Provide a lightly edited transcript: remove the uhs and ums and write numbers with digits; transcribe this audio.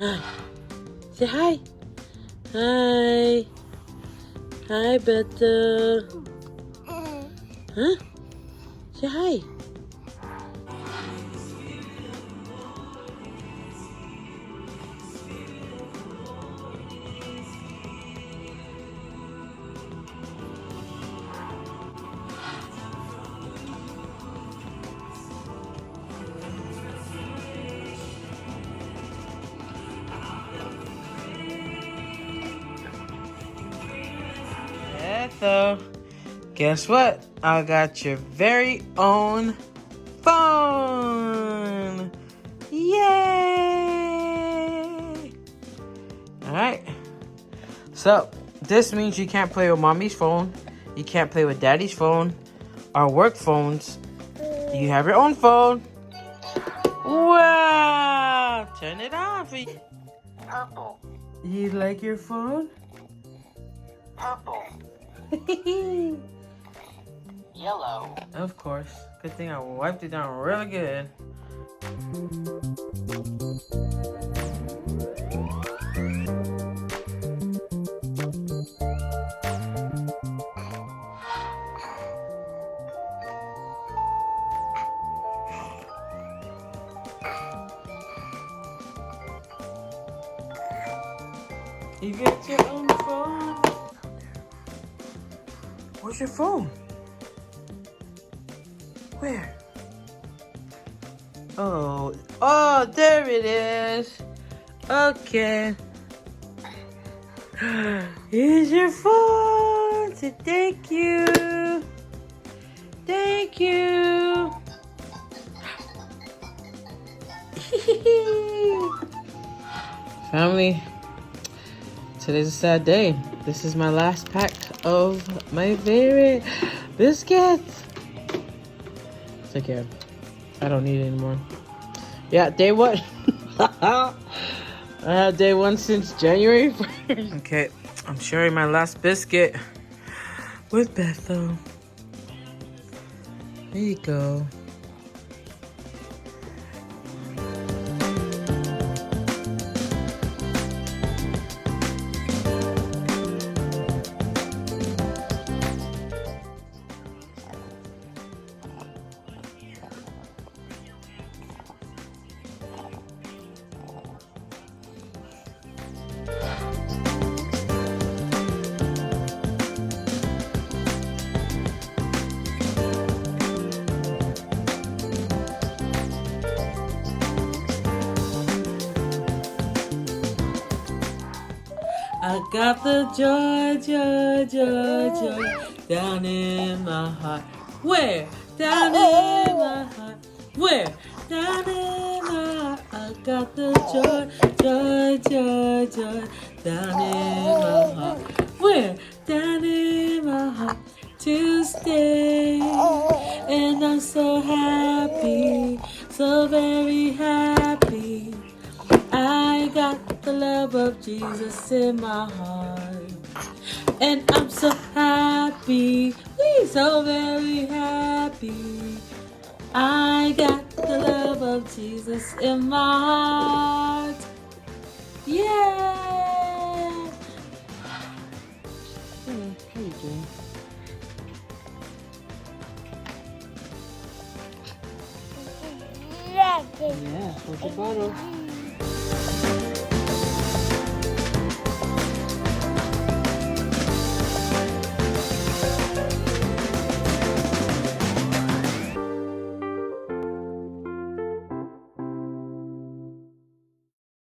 Say hi. Hi. Hi, Bethel. Huh? Say hi. Bethel, guess what? I got your very own phone. Yay! Alright. So, this means you can't play with mommy's phone. You can't play with daddy's phone. Our work phones. You have your own phone. Wow! Turn it on for you. Purple. You like your phone? Purple. Yellow. Of course. Good thing I wiped it down really good. You get your own phone. Where's your phone? Where? Oh, there it is. Okay. Here's your phone. Say thank you. Thank you. Family, today's a sad day. This is my last pack of my favorite biscuits. It's okay. I don't need it anymore. Yeah, day one. I had day one since January 1st. Okay, I'm sharing my last biscuit with Bethel. There you go. I got the joy, joy, joy, joy down in my heart. Where? Down in my heart. Where? Down in my heart. I got the joy, joy, joy, joy down in my heart. Where? Down in my heart to stay. And I'm so happy, so very happy. I got the love of Jesus in my heart. And I'm so happy, so very happy. I got the love of Jesus in my heart. Yeah! How you doing? Yeah, what's the bottle?